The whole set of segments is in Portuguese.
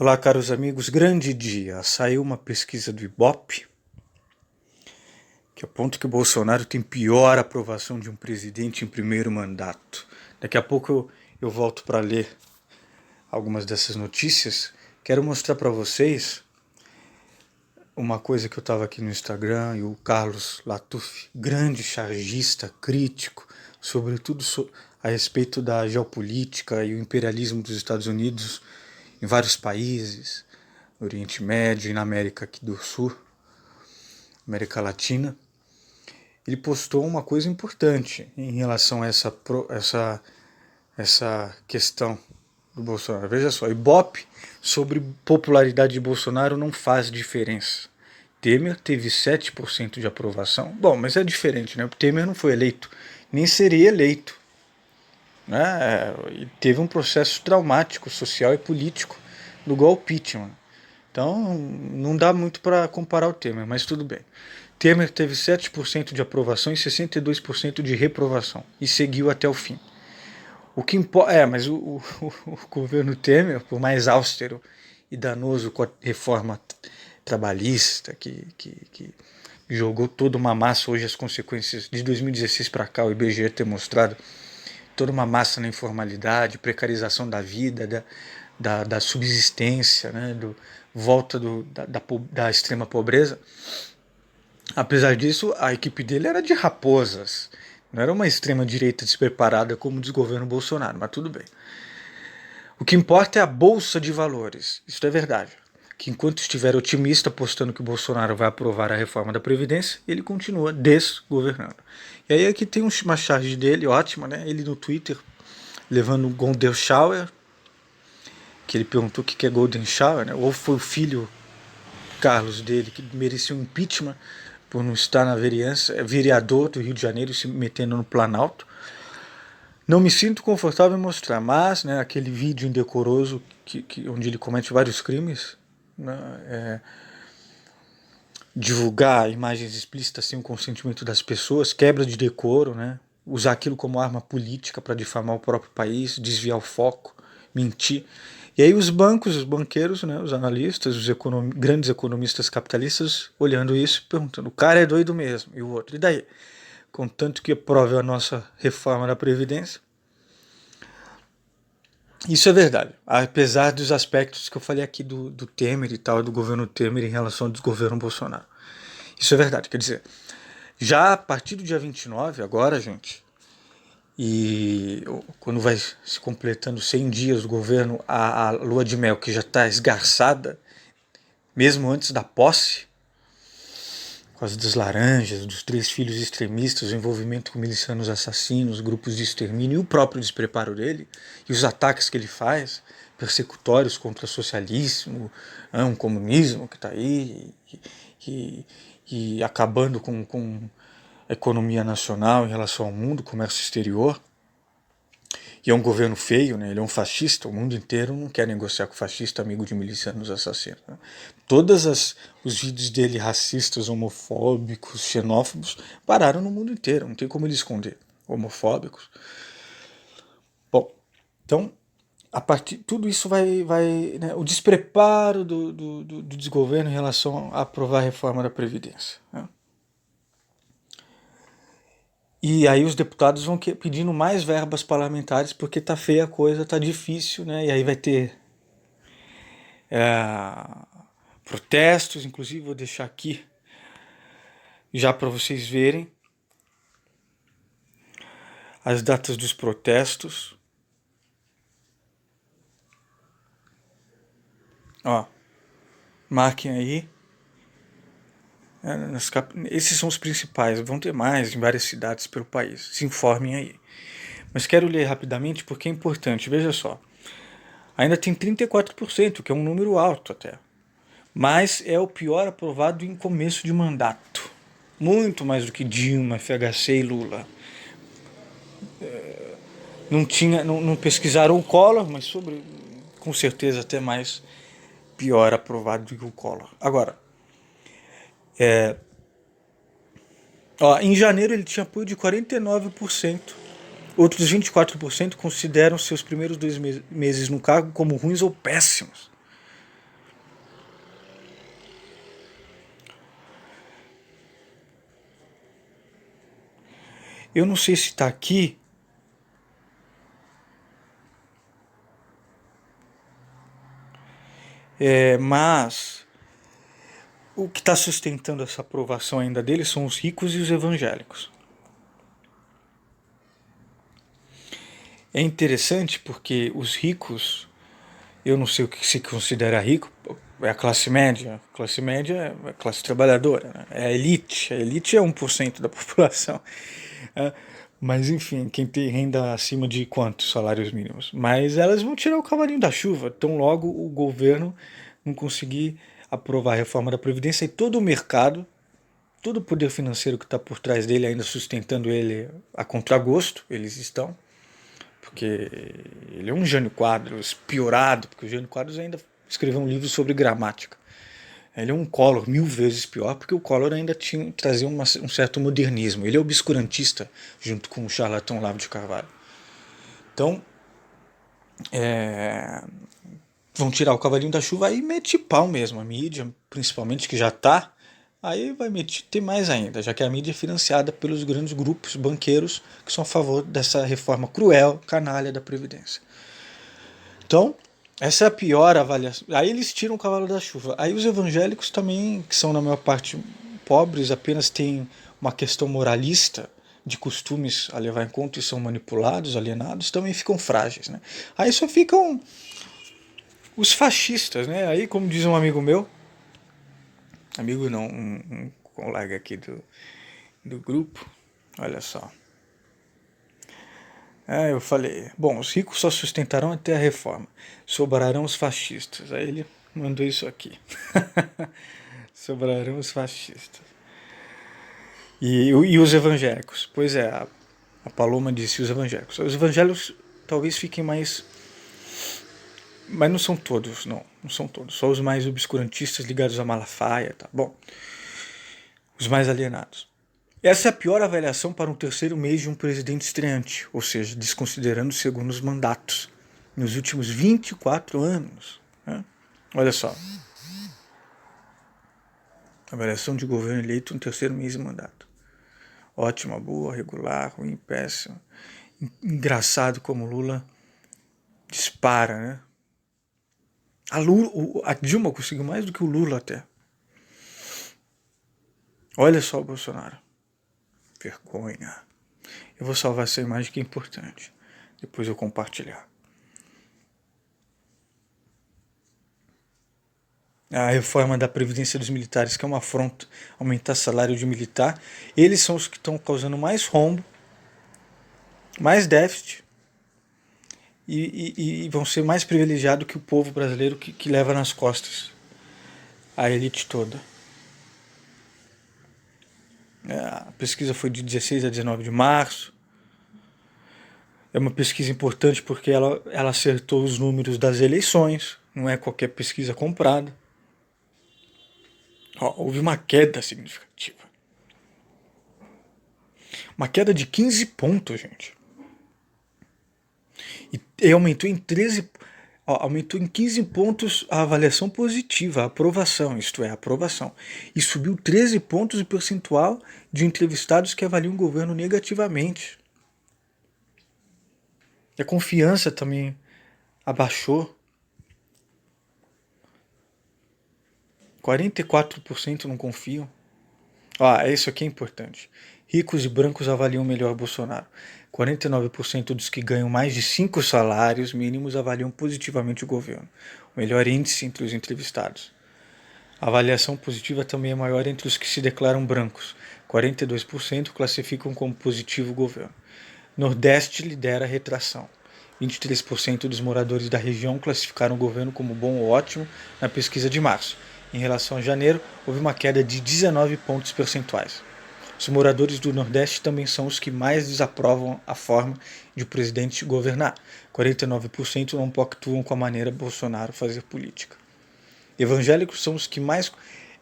Olá, caros amigos, grande dia. Saiu uma pesquisa do Ibope que aponta que o Bolsonaro tem pior aprovação de um presidente em primeiro mandato. Daqui a pouco eu volto para ler algumas dessas notícias. Quero mostrar para vocês uma coisa que eu estava aqui no Instagram e o Carlos Latuf, grande chargista, crítico, sobretudo a respeito da geopolítica e o imperialismo dos Estados Unidos em vários países, no Oriente Médio e na América aqui do Sul, América Latina. Ele postou uma coisa importante em relação a essa questão do Bolsonaro. Veja só, Ibope sobre popularidade de Bolsonaro não faz diferença. Temer teve 7% de aprovação. Bom, mas é diferente, né? O Temer não foi eleito, nem seria eleito. Né? Teve um processo traumático, social e político do golpe, mano. Então, não dá muito para comparar o Temer, mas tudo bem. Temer teve 7% de aprovação e 62% de reprovação, e seguiu até o fim. O que importa. Mas o governo Temer, por mais austero e danoso com a reforma trabalhista, que jogou toda uma massa, hoje as consequências de 2016 para cá, o IBGE ter mostrado toda uma massa na informalidade, precarização da vida, da subsistência, né, volta da extrema pobreza. Apesar disso, a equipe dele era de raposas, não era uma extrema-direita despreparada como o desgoverno Bolsonaro, mas tudo bem. O que importa é a bolsa de valores, isso é verdade. Que enquanto estiver otimista apostando que o Bolsonaro vai aprovar a reforma da Previdência, ele continua desgovernando. E aí aqui tem uma charge dele, ótima, né? Ele no Twitter, levando um Golden Shower, que ele perguntou o que é Golden Shower, né? Ou foi o filho Carlos dele que merecia um impeachment por não estar na vereança, é vereador do Rio de Janeiro se metendo no Planalto. Não me sinto confortável em mostrar, mas né, aquele vídeo indecoroso onde ele comete vários crimes, né, divulgar imagens explícitas sem o consentimento das pessoas, quebra de decoro, né, usar aquilo como arma política para difamar o próprio país, desviar o foco, mentir. E aí os bancos, os banqueiros, né, os analistas, os grandes economistas capitalistas olhando isso, perguntando, o cara é doido mesmo, e o outro, e daí? Contanto que aprove a nossa reforma da Previdência. Isso é verdade, apesar dos aspectos que eu falei aqui do Temer e tal, do governo Temer em relação ao desgoverno Bolsonaro. Isso é verdade, quer dizer, já a partir do dia 29, agora, gente, e quando vai se completando 100 dias do governo, a lua de mel que já está esgarçada, mesmo antes da posse, por causa das laranjas, dos 3 filhos extremistas, o envolvimento com milicianos assassinos, grupos de extermínio e o próprio despreparo dele, e os ataques que ele faz, persecutórios contra o socialismo, um comunismo que está aí, e acabando com a economia nacional em relação ao mundo, comércio exterior. E é um governo feio, né? Ele é um fascista, o mundo inteiro não quer negociar com fascista, amigo de milicianos assassinos. Né? Os vídeos dele racistas, homofóbicos, xenófobos, pararam no mundo inteiro, não tem como ele esconder. Homofóbicos. Bom, então, a partir tudo isso vai né, o despreparo do desgoverno em relação a aprovar a reforma da Previdência. Né? E aí os deputados vão pedindo mais verbas parlamentares porque tá feia a coisa, tá difícil, né? E aí vai ter protestos, inclusive vou deixar aqui já para vocês verem as datas dos protestos. Ó, marquem aí. Esses são os principais, vão ter mais em várias cidades pelo país, se informem aí. Mas quero ler rapidamente porque é importante, veja só. Ainda tem 34%, que é um número alto até. Mas é o pior aprovado em começo de mandato. Muito mais do que Dilma, FHC e Lula. Não pesquisaram o Collor, mas com certeza até mais pior aprovado do que o Collor. Agora, em janeiro ele tinha apoio de 49%. Outros 24% consideram seus primeiros 2 meses no cargo como ruins ou péssimos. Eu não sei se está aqui. Mas o que está sustentando essa aprovação ainda deles são os ricos e os evangélicos. É interessante porque os ricos, eu não sei o que se considera rico, é a classe média. A classe média é a classe trabalhadora, né? É a elite. A elite é 1% da população. Mas enfim, quem tem renda acima de quantos salários mínimos? Mas elas vão tirar o cavalinho da chuva. Tão logo o governo não conseguir aprovar a reforma da Previdência e todo o mercado, todo o poder financeiro que está por trás dele, ainda sustentando ele a contragosto, eles estão, porque ele é um Jânio Quadros piorado, porque o Jânio Quadros ainda escreveu um livro sobre gramática. Ele é um Collor 1000 vezes pior, porque o Collor ainda trazia um certo modernismo. Ele é obscurantista, junto com o charlatão Olavo de Carvalho. Então, vão tirar o cavalinho da chuva e mete pau mesmo. A mídia, principalmente, que já está, aí vai ter mais ainda, já que a mídia é financiada pelos grandes grupos banqueiros que são a favor dessa reforma cruel, canalha da Previdência. Então, essa é a pior avaliação. Aí eles tiram o cavalo da chuva. Aí os evangélicos também, que são na maior parte pobres, apenas têm uma questão moralista de costumes a levar em conta e são manipulados, alienados, também ficam frágeis, né? Aí só ficam os fascistas, né? Aí, como diz um amigo meu, amigo não, um colega aqui do grupo, olha só. Eu falei, bom, os ricos só sustentarão até a reforma, sobrarão os fascistas. Aí ele mandou isso aqui. Sobrarão os fascistas. E os evangélicos? Pois é, a Paloma disse os evangélicos. Os evangélicos talvez fiquem mais. Mas não são todos, não. Não são todos. Só os mais obscurantistas ligados a Malafaia, tá bom? Os mais alienados. Essa é a pior avaliação para um terceiro mês de um presidente estreante, ou seja, desconsiderando os segundos mandatos, nos últimos 24 anos. Né? Olha só. Avaliação de governo eleito no terceiro mês de mandato. Ótima, boa, regular, ruim, péssima. Engraçado como Lula dispara, né? A Dilma conseguiu mais do que o Lula até. Olha só o Bolsonaro. Vergonha. Eu vou salvar essa imagem que é importante. Depois eu compartilhar. A reforma da Previdência dos Militares, que é uma afronta, aumentar salário de militar. Eles são os que estão causando mais rombo, mais déficit, e vão ser mais privilegiados que o povo brasileiro que leva nas costas a elite toda. A pesquisa foi de 16 a 19 de março. É uma pesquisa importante porque ela acertou os números das eleições, não é qualquer pesquisa comprada. Houve uma queda significativa. Uma queda de 15 pontos, gente. E aumentou em 15 pontos a avaliação positiva, a aprovação, isto é, a aprovação. E subiu 13 pontos o percentual de entrevistados que avaliam o governo negativamente. E a confiança também abaixou. 44% não confiam. Isso aqui é importante. Ricos e brancos avaliam melhor Bolsonaro. 49% dos que ganham mais de 5 salários mínimos avaliam positivamente o governo. O melhor índice entre os entrevistados. A avaliação positiva também é maior entre os que se declaram brancos. 42% classificam como positivo o governo. Nordeste lidera a retração. 23% dos moradores da região classificaram o governo como bom ou ótimo na pesquisa de março. Em relação a janeiro, houve uma queda de 19 pontos percentuais. Os moradores do Nordeste também são os que mais desaprovam a forma de o presidente governar. 49% não pactuam com a maneira Bolsonaro fazer política. Evangélicos são os que mais...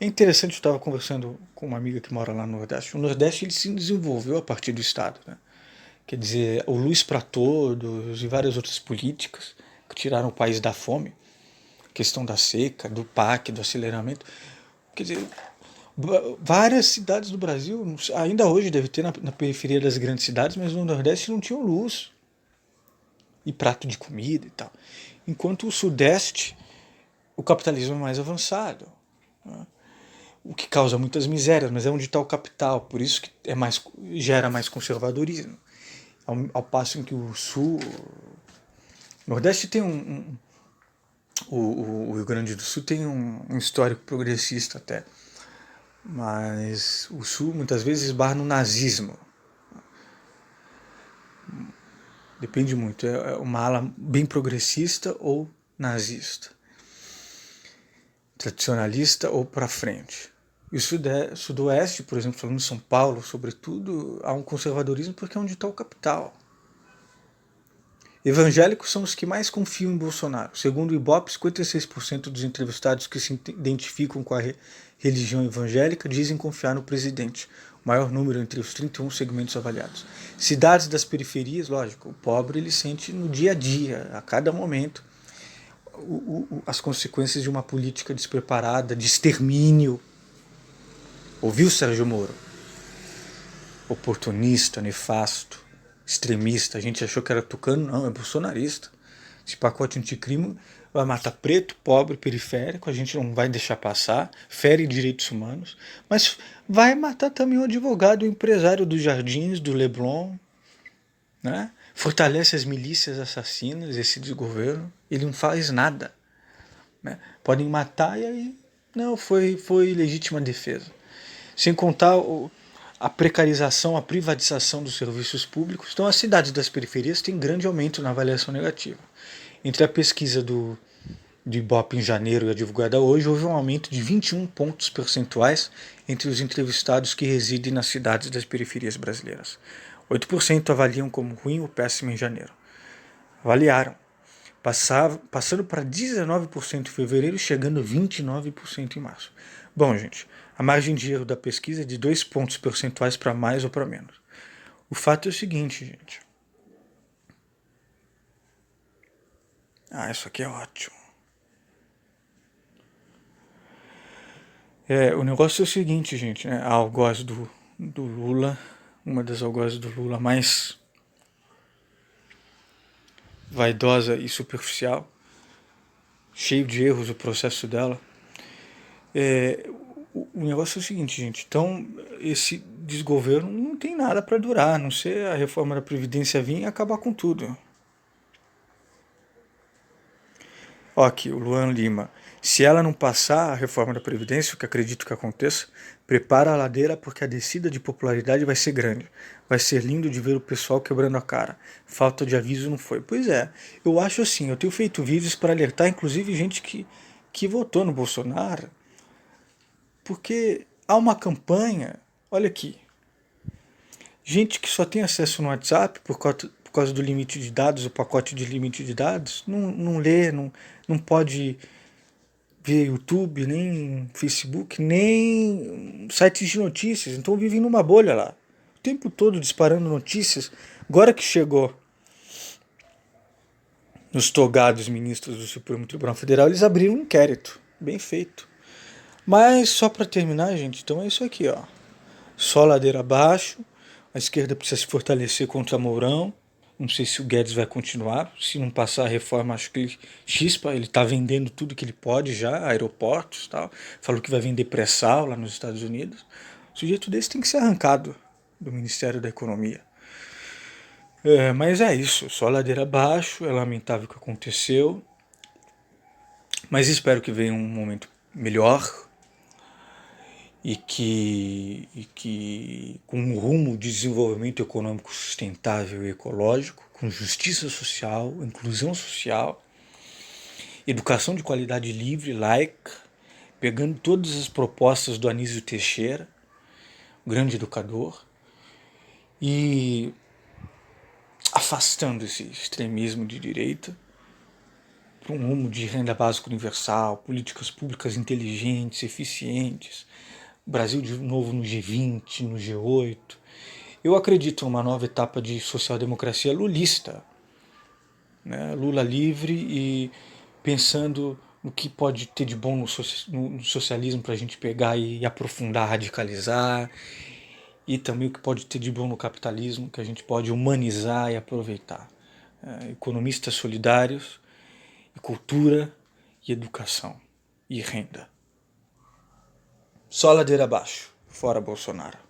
É interessante, eu estava conversando com uma amiga que mora lá no Nordeste. O Nordeste ele se desenvolveu a partir do Estado, né? Quer dizer, o Luz para Todos e várias outras políticas que tiraram o país da fome, questão da seca, do PAC, do aceleramento. Quer dizer, Várias cidades do Brasil, ainda hoje deve ter na periferia das grandes cidades, mas no Nordeste não tinham luz e prato de comida e tal. Enquanto o Sudeste, o capitalismo é mais avançado, né? O que causa muitas misérias, mas é onde está o capital, por isso que gera mais conservadorismo. Ao passo em que o Sul, o Nordeste tem o Rio Grande do Sul tem um histórico progressista até, mas o Sul muitas vezes esbarra no nazismo. Depende muito, é uma ala bem progressista ou nazista, tradicionalista ou para frente. E o Sudoeste, por exemplo, falando de São Paulo, sobretudo, há um conservadorismo porque é onde está o capital. Evangélicos são os que mais confiam em Bolsonaro. Segundo o Ibope, 56% dos entrevistados que se identificam com a religião evangélica dizem confiar no presidente, o maior número entre os 31 segmentos avaliados. Cidades das periferias, lógico, o pobre ele sente no dia a dia, a cada momento, as consequências de uma política despreparada, de extermínio. Ouviu, Sérgio Moro? Oportunista, nefasto, extremista. A gente achou que era tucano, não, é bolsonarista. Esse pacote anticrime vai matar preto, pobre, periférico, a gente não vai deixar passar, fere direitos humanos, mas vai matar também o advogado, o empresário dos Jardins, do Leblon, né? Fortalece as milícias assassinas, esse desgoverno, ele não faz nada, né? Podem matar e aí, não, foi legítima defesa. Sem contar a precarização, a privatização dos serviços públicos. Então, as cidades das periferias têm grande aumento na avaliação negativa. Entre a pesquisa do Ibope em janeiro e a divulgada hoje, houve um aumento de 21 pontos percentuais entre os entrevistados que residem nas cidades das periferias brasileiras. 8% avaliam como ruim ou péssimo em janeiro. Avaliaram, passando para 19% em fevereiro e chegando a 29% em março. Bom, gente, a margem de erro da pesquisa é de 2 pontos percentuais para mais ou para menos. O fato é o seguinte, gente. Isso aqui é ótimo. O negócio é o seguinte, gente, né? A algoz do Lula, uma das algozes do Lula mais vaidosa e superficial, cheio de erros o processo dela. O negócio é o seguinte, gente, então esse desgoverno não tem nada para durar, a não ser a reforma da Previdência vir e acabar com tudo. Ó, aqui, o Luan Lima. Se ela não passar a reforma da Previdência, o que acredito que aconteça, prepara a ladeira porque a descida de popularidade vai ser grande. Vai ser lindo de ver o pessoal quebrando a cara. Falta de aviso não foi. Pois é, eu acho assim, eu tenho feito vídeos para alertar, inclusive gente que votou no Bolsonaro, porque há uma campanha, olha aqui, gente que só tem acesso no WhatsApp por causa do limite de dados, o pacote de limite de dados, não lê, não pode ver YouTube, nem Facebook, nem sites de notícias. Então vivem numa bolha lá. O tempo todo disparando notícias. Agora que chegou nos togados ministros do Supremo Tribunal Federal, eles abriram um inquérito. Bem feito. Mas só para terminar, gente, então é isso aqui, ó. Só ladeira abaixo. A esquerda precisa se fortalecer contra Mourão. Não sei se o Guedes vai continuar. Se não passar a reforma, acho que ele chispa. Ele está vendendo tudo que ele pode já, aeroportos e tal. Falou que vai vender pré-sal lá nos Estados Unidos. O sujeito desse tem que ser arrancado do Ministério da Economia. Mas é isso, só ladeira abaixo. É lamentável o que aconteceu. Mas espero que venha um momento melhor. E que com um rumo de desenvolvimento econômico sustentável e ecológico, com justiça social, inclusão social, educação de qualidade livre, laica, pegando todas as propostas do Anísio Teixeira, o grande educador, e afastando esse extremismo de direita para um rumo de renda básica universal, políticas públicas inteligentes, eficientes, Brasil de novo no G20, no G8. Eu acredito em uma nova etapa de social-democracia lulista, né? Lula livre e pensando o que pode ter de bom no socialismo para a gente pegar e aprofundar, radicalizar, e também o que pode ter de bom no capitalismo, que a gente pode humanizar e aproveitar. Economistas solidários, e cultura, e educação, e renda. Só ladeira abaixo, fora Bolsonaro.